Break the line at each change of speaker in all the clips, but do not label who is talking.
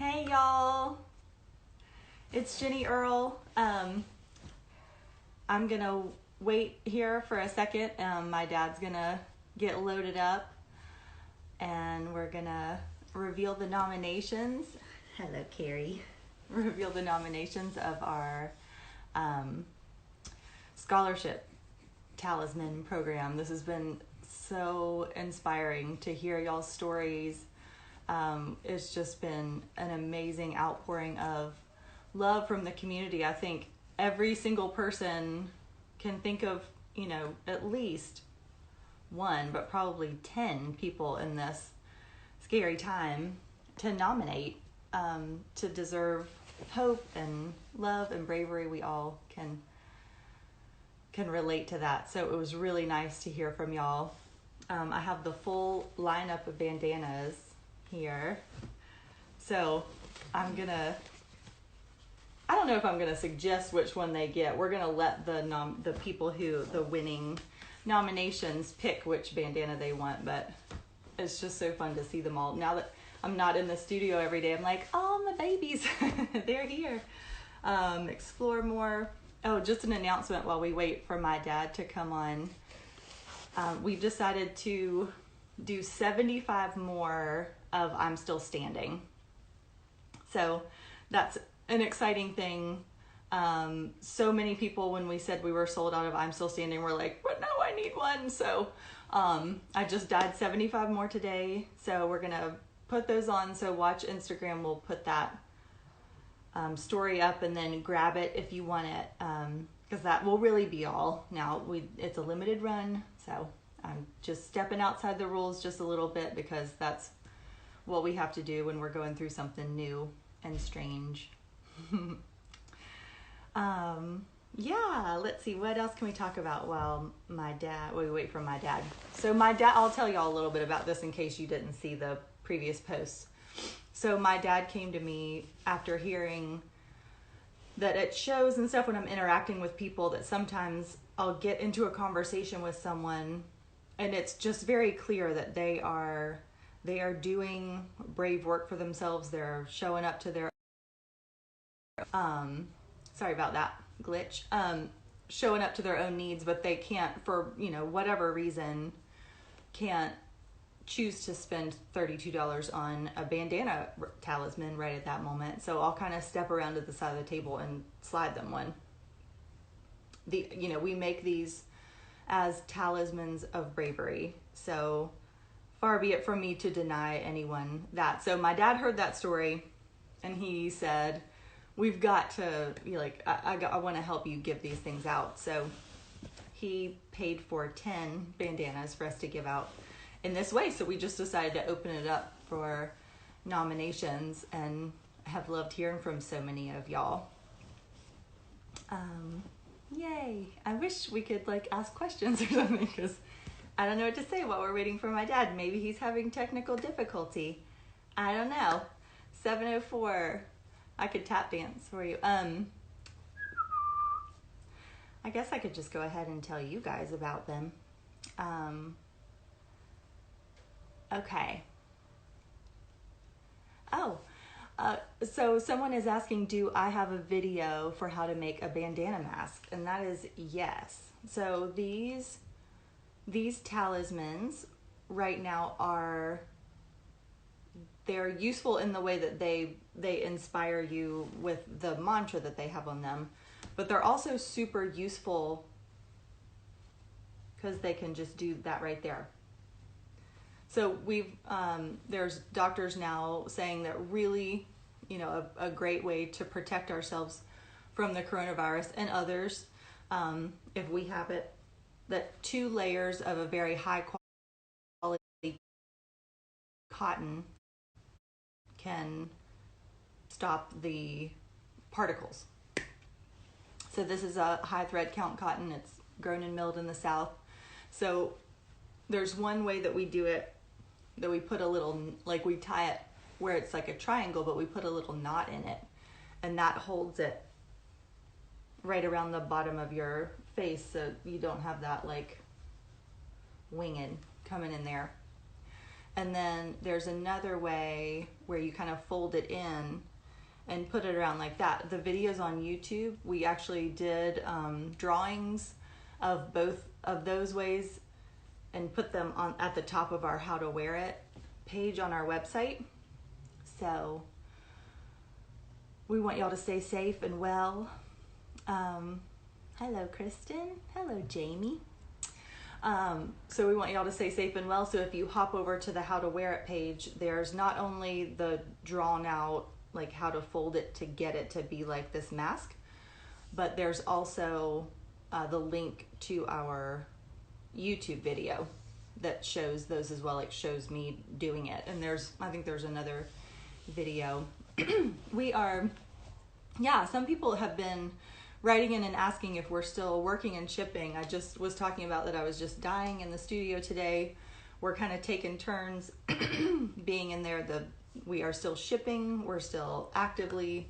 Hey y'all, it's Jenny Earl. I'm gonna wait here for a second. My dad's gonna get loaded up and we're gonna reveal the nominations. Hello, Carrie. Reveal the nominations of our scholarship talisman program. This has been so inspiring to hear y'all's stories. It's just been an amazing outpouring of love from the community. I think every single person can think of, at least one, but probably 10 people in this scary time to nominate, to deserve hope and love and bravery. We all can relate to that. So it was really nice to hear from y'all. I have the full lineup of bandanas here. So I don't know if I'm gonna suggest which one they get. We're gonna let the people the winning nominations pick which bandana they want, but it's just so fun to see them all. Now that I'm not in the studio every day, I'm like, oh, my babies, they're here. Explore more. Oh, just an announcement while we wait for my dad to come on. We've decided to do 75 more of I'm Still Standing. So that's an exciting thing. So many people, when we said we were sold out of I'm Still Standing, were like, but no, I need one. So I just dyed 75 more today. So we're going to put those on. So watch Instagram. We'll put that story up and then grab it if you want it. Because that will really be all. Now, it's a limited run. So I'm just stepping outside the rules just a little bit because that's what we have to do when we're going through something new and strange. Yeah, let's see, what else can we talk about while we wait for my dad. So my dad, I'll tell y'all a little bit about this in case you didn't see the previous posts. So my dad came to me after hearing that at shows and stuff, when I'm interacting with people, that sometimes I'll get into a conversation with someone and it's just very clear that they are doing brave work for themselves. They're showing up to their sorry about that glitch, showing up to their own needs, but they can't, for whatever reason, can't choose to spend $32 on a bandana talisman right at that moment. So I'll kind of step around to the side of the table and slide them one. We make these as talismans of bravery. So far be it from me to deny anyone that. So my dad heard that story and he said, we've got to be like, I want to help you give these things out. So he paid for 10 bandanas for us to give out in this way. So we just decided to open it up for nominations and have loved hearing from so many of y'all. Yay. I wish we could ask questions or something because I don't know what to say while we're waiting for my dad. Maybe he's having technical difficulty. I don't know. 7:04. I could tap dance for you. I guess I could just go ahead and tell you guys about them. Okay. So someone is asking, do I have a video for how to make a bandana mask? And that is yes. So these talismans right now they're useful in the way that they inspire you with the mantra that they have on them, but they're also super useful because they can just do that right there. So there's doctors now saying that really, a great way to protect ourselves from the coronavirus and others, if we have it, that 2 layers of a very high quality cotton can stop the particles. So this is a high thread count cotton. It's grown and milled in the South. So there's one way that we do it, that we put a little, we tie it where it's like a triangle, but we put a little knot in it, and that holds it right around the bottom of your face so you don't have that winging coming in there. And then there's another way where you kind of fold it in and put it around like that. The videos on YouTube, we actually did drawings of both of those ways and put them on at the top of our How to Wear It page on our website. So we want y'all to stay safe and well. Hello, Kristen. Hello, Jamie. So we want y'all to stay safe and well. So if you hop over to the How to Wear It page, there's not only the drawn out, like how to fold it to get it to be like this mask, but there's also the link to our YouTube video that shows those as well, like shows me doing it. And I think there's another video. Some people have been writing in and asking if we're still working and shipping. I just was talking about that I was just dying in the studio today. We're kind of taking turns being in there. We are still shipping. We're still actively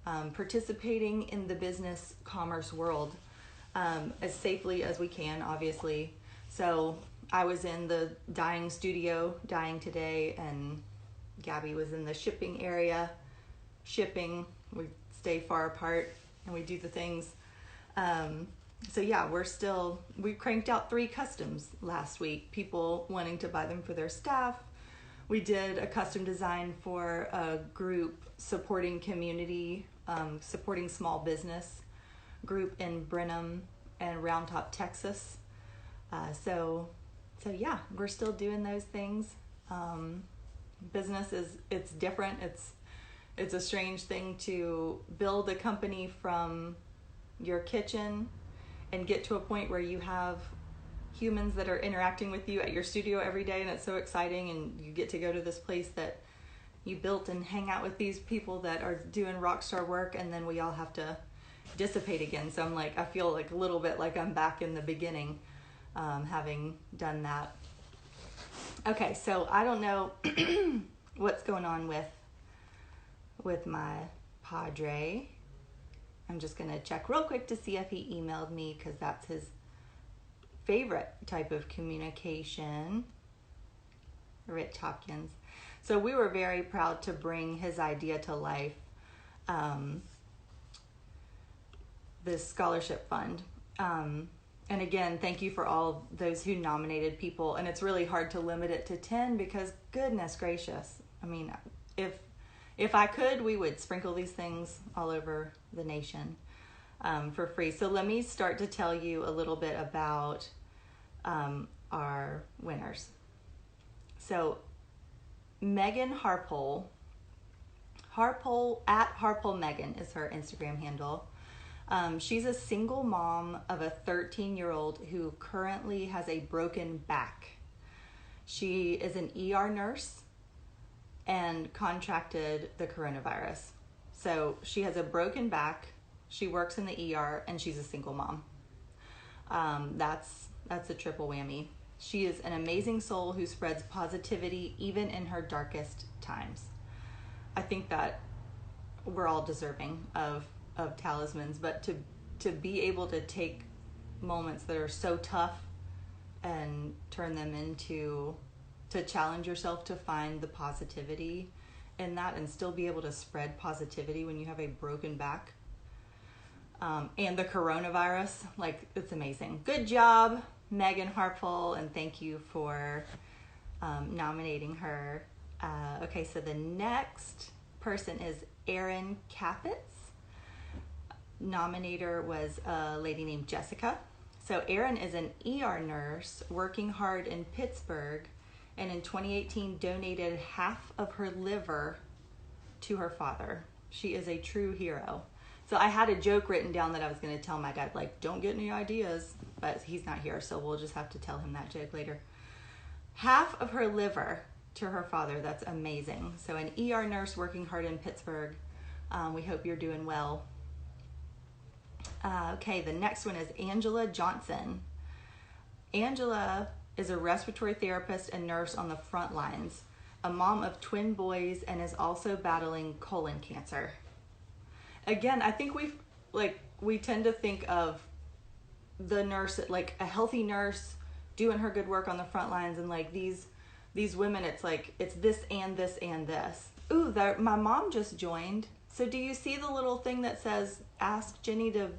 participating in the business commerce world as safely as we can, obviously. So I was in the dyeing studio dyeing today, and Gabby was in the shipping area shipping. We stay far apart and we do the things. So yeah, we cranked out 3 customs last week, people wanting to buy them for their staff. We did a custom design for a group supporting community, supporting small business group in Brenham and Round Top, Texas. So yeah, we're still doing those things. Business it's different. It's a strange thing to build a company from your kitchen and get to a point where you have humans that are interacting with you at your studio every day, and it's so exciting, and you get to go to this place that you built and hang out with these people that are doing rock star work, and then we all have to dissipate again. So I feel like a little bit like I'm back in the beginning, having done that. Okay, so I don't know what's going on with my padre. I'm just gonna check real quick to see if he emailed me, because that's his favorite type of communication. Rich Hopkins. So we were very proud to bring his idea to life, this scholarship fund. And again, thank you for all those who nominated people. And it's really hard to limit it to 10 because goodness gracious. I mean, if I could, we would sprinkle these things all over the nation for free. So let me start to tell you a little bit about our winners. So Megan Harpole at Harpole Megan is her Instagram handle. She's a single mom of a 13-year-old who currently has a broken back. She is an ER nurse and contracted the coronavirus. So she has a broken back, she works in the ER, and she's a single mom. That's a triple whammy. She is an amazing soul who spreads positivity even in her darkest times. I think that we're all deserving of talismans, but to be able to take moments that are so tough and turn them into, to challenge yourself to find the positivity in that and still be able to spread positivity when you have a broken back. And the coronavirus, it's amazing. Good job, Megan Harpole, and thank you for nominating her. Okay, so the next person is Erin Capitz. Nominator was a lady named Jessica. So Erin is an ER nurse working hard in Pittsburgh, and in 2018 donated half of her liver to her father. She is a true hero. So I had a joke written down that I was going to tell my dad, don't get any ideas, but he's not here, so we'll just have to tell him that joke later. Half of her liver to her father. That's amazing. So an ER nurse working hard in Pittsburgh. We hope you're doing well. Okay, the next one is Angela Johnson. Angela is a respiratory therapist and nurse on the front lines, a mom of twin boys, and is also battling colon cancer. Again, I think we tend to think of the nurse, a healthy nurse doing her good work on the front lines, and these these women, it's like, it's this and this and this. Ooh, my mom just joined. So do you see the little thing that says, ask Jenny to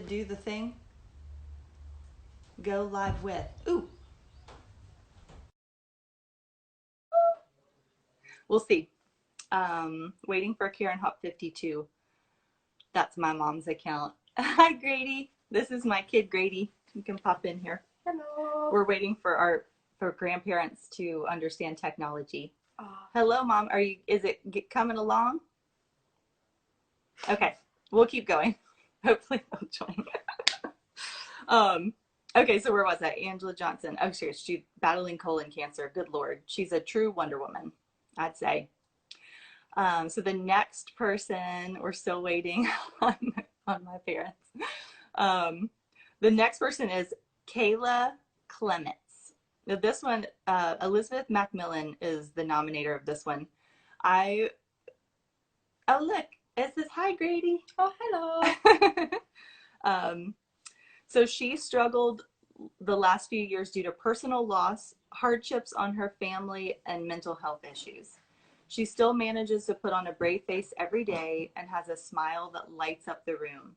do the thing? Go live with. Ooh. We'll see. Waiting for Karen Hop 52. That's my mom's account. Hi, Grady. This is my kid, Grady. You can pop in here.
Hello.
We're waiting for grandparents to understand technology. Hello, Mom. Is it coming along? Okay, we'll keep going. Hopefully they'll join. Okay, so where was I? Angela Johnson. Oh, she's battling colon cancer. Good Lord. She's a true Wonder Woman, I'd say. So the next person, we're still waiting on my parents. The next person is Kayla Clements. Now this one, Elizabeth Macmillan is the nominator of this one. Oh, look, it says, hi, Grady.
Oh, hello.
So she struggled the last few years due to personal loss, hardships on her family, and mental health issues. She still manages to put on a brave face every day and has a smile that lights up the room.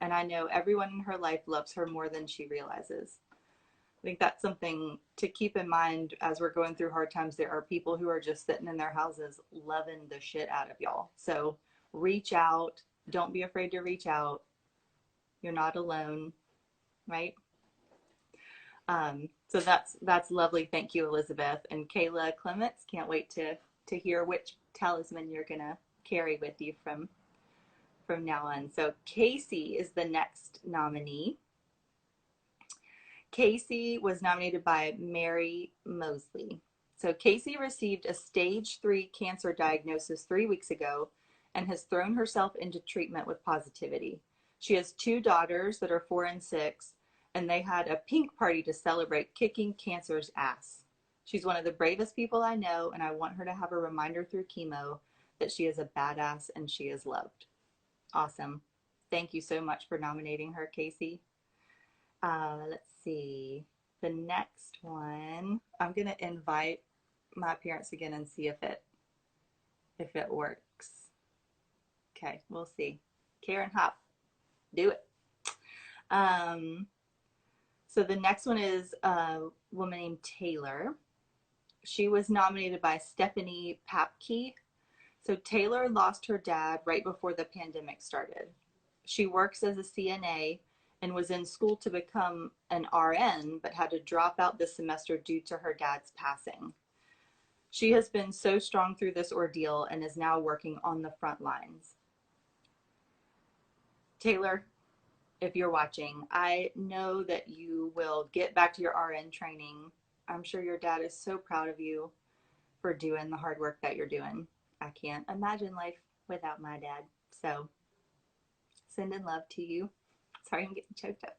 And I know everyone in her life loves her more than she realizes. I think that's something to keep in mind as we're going through hard times. There are people who are just sitting in their houses loving the shit out of y'all. So reach out. Don't be afraid to reach out. You're not alone, right? So that's lovely. Thank you, Elizabeth. And Kayla Clements, can't wait to hear which talisman you're gonna carry with you from now on. So Casey is the next nominee. Casey was nominated by Mary Mosley. So Casey received a stage 3 cancer diagnosis 3 weeks ago and has thrown herself into treatment with positivity. She has 2 daughters that are 4 and 6, and they had a pink party to celebrate kicking cancer's ass. She's one of the bravest people I know, and I want her to have a reminder through chemo that she is a badass and she is loved. Awesome. Thank you so much for nominating her, Casey. Let's see. The next one, I'm going to invite my parents again and see if it works. Okay, we'll see. Karen Hop, do it. So the next one is a woman named Taylor. She was nominated by Stephanie Papke. So Taylor lost her dad right before the pandemic started. She works as a CNA and was in school to become an RN, but had to drop out this semester due to her dad's passing. She has been so strong through this ordeal and is now working on the front lines. Taylor, if you're watching, I know that you will get back to your RN training. I'm sure your dad is so proud of you for doing the hard work that you're doing. I can't imagine life without my dad. So sending love to you. Sorry, I'm getting choked up.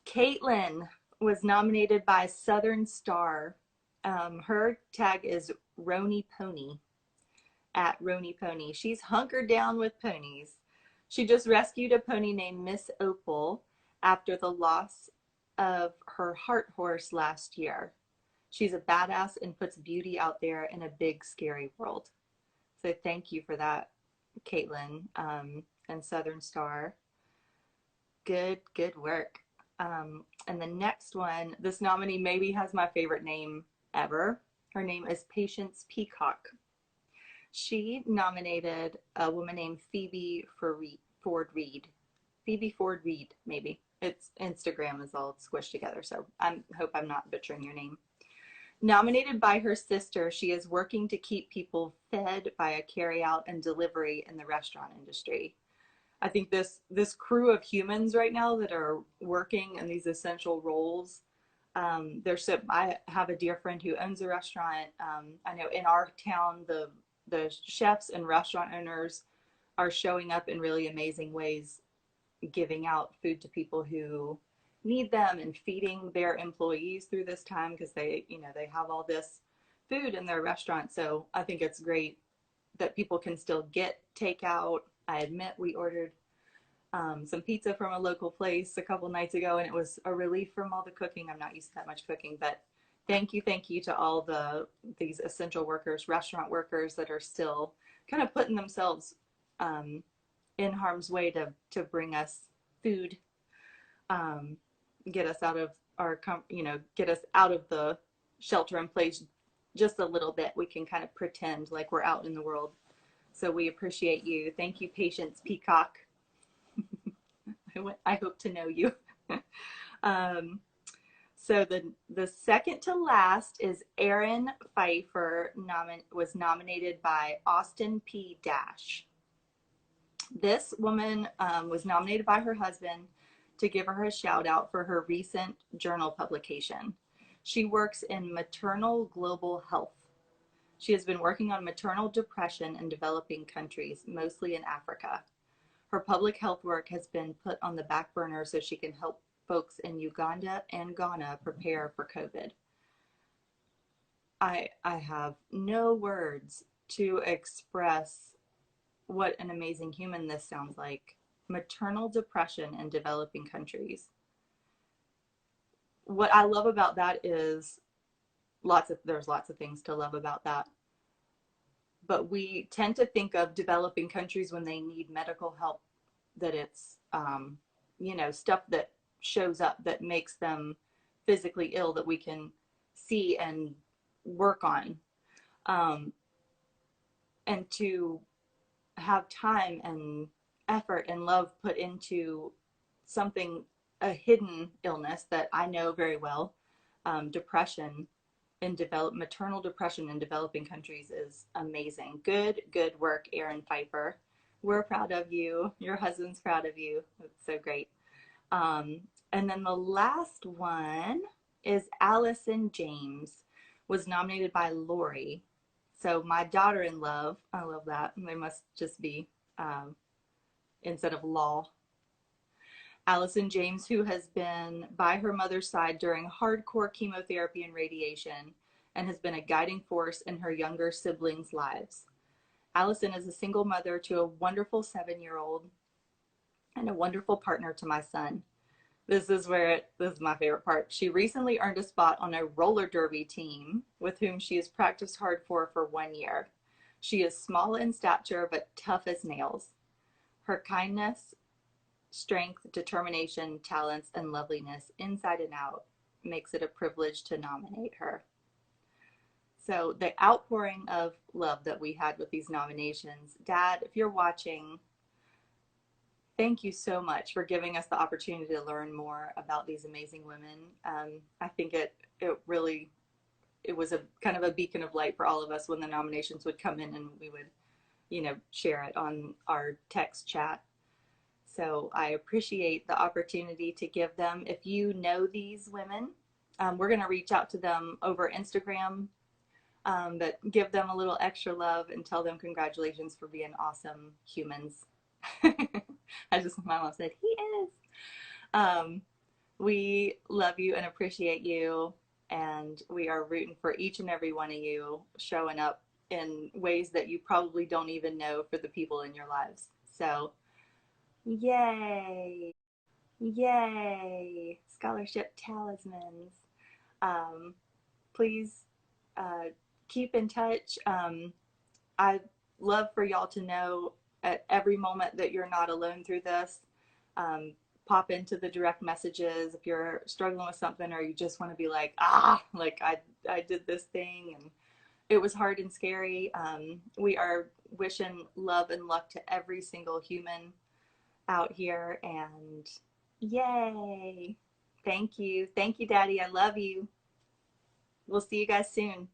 Caitlin was nominated by Southern Star. Her tag is Roni Pony, at Roni Pony. She's hunkered down with ponies. She just rescued a pony named Miss Opal after the loss of her heart horse last year. She's a badass and puts beauty out there in a big, scary world. So thank you for that, Caitlin, and Southern Star. Good work. And the next one, this nominee maybe has my favorite name ever. Her name is Patience Peacock. She nominated a woman named Phoebe Ford Reed. Phoebe Ford Reed, maybe. Its Instagram is all squished together, so I hope I'm not butchering your name. Nominated by her sister, she is working to keep people fed by a carry-out and delivery in the restaurant industry. I think this crew of humans right now that are working in these essential roles, I have a dear friend who owns a restaurant. I know in our town, the chefs and restaurant owners are showing up in really amazing ways, giving out food to people who need them and feeding their employees through this time because they have all this food in their restaurant. So I think it's great that people can still get takeout. I admit we ordered some pizza from a local place a couple nights ago, and it was a relief from all the cooking. I'm not used to that much cooking, but thank you to all these essential workers, restaurant workers that are still kind of putting themselves um, in harm's way to bring us food, um, get us out of get us out of the shelter in place just a little bit. We can kind of pretend like we're out in the world. So we appreciate you. Thank you, Patience Peacock. I hope to know you. um, so the second to last is Erin Pfeiffer, was nominated by Austin P. Dash. This woman was nominated by her husband to give her a shout out for her recent journal publication. She works in maternal global health. She has been working on maternal depression in developing countries, mostly in Africa. Her public health work has been put on the back burner so she can help folks in Uganda and Ghana prepare for COVID. I have no words to express what an amazing human this sounds like. Maternal depression in developing countries. What I love about that is there's lots of things to love about that. But we tend to think of developing countries when they need medical help, that it's, stuff that shows up that makes them physically ill that we can see and work on. And to have time and effort and love put into something, a hidden illness that I know very well, depression maternal depression in developing countries is amazing. Good work, Erin Pfeiffer. We're proud of you. Your husband's proud of you. It's so great. And then the last one is Allison James, was nominated by Lori. So my daughter in love, I love that. They must just be instead of law. Allison James, who has been by her mother's side during hardcore chemotherapy and radiation and has been a guiding force in her younger siblings' lives. Allison is a single mother to a wonderful 7-year-old and a wonderful partner to my son. This is my favorite part. She recently earned a spot on a roller derby team with whom she has practiced hard for 1 year. She is small in stature but tough as nails. Her kindness, strength, determination, talents, and loveliness inside and out makes it a privilege to nominate her. So the outpouring of love that we had with these nominations, Dad, if you're watching, thank you so much for giving us the opportunity to learn more about these amazing women. I think it was a kind of a beacon of light for all of us when the nominations would come in and we would, share it on our text chat. So I appreciate the opportunity to give them. If you know these women, we're going to reach out to them over Instagram, but give them a little extra love and tell them congratulations for being awesome humans. My mom said, he is. We love you and appreciate you. And we are rooting for each and every one of you showing up in ways that you probably don't even know for the people in your lives. So, yay! Yay! Scholarship talismans. Please keep in touch. I'd love for y'all to know at every moment that you're not alone through this. Pop into the direct messages if you're struggling with something or you just want to be like, like I did this thing and it was hard and scary. We are wishing love and luck to every single human out here, and yay. Thank you, Daddy. I love you. We'll see you guys soon.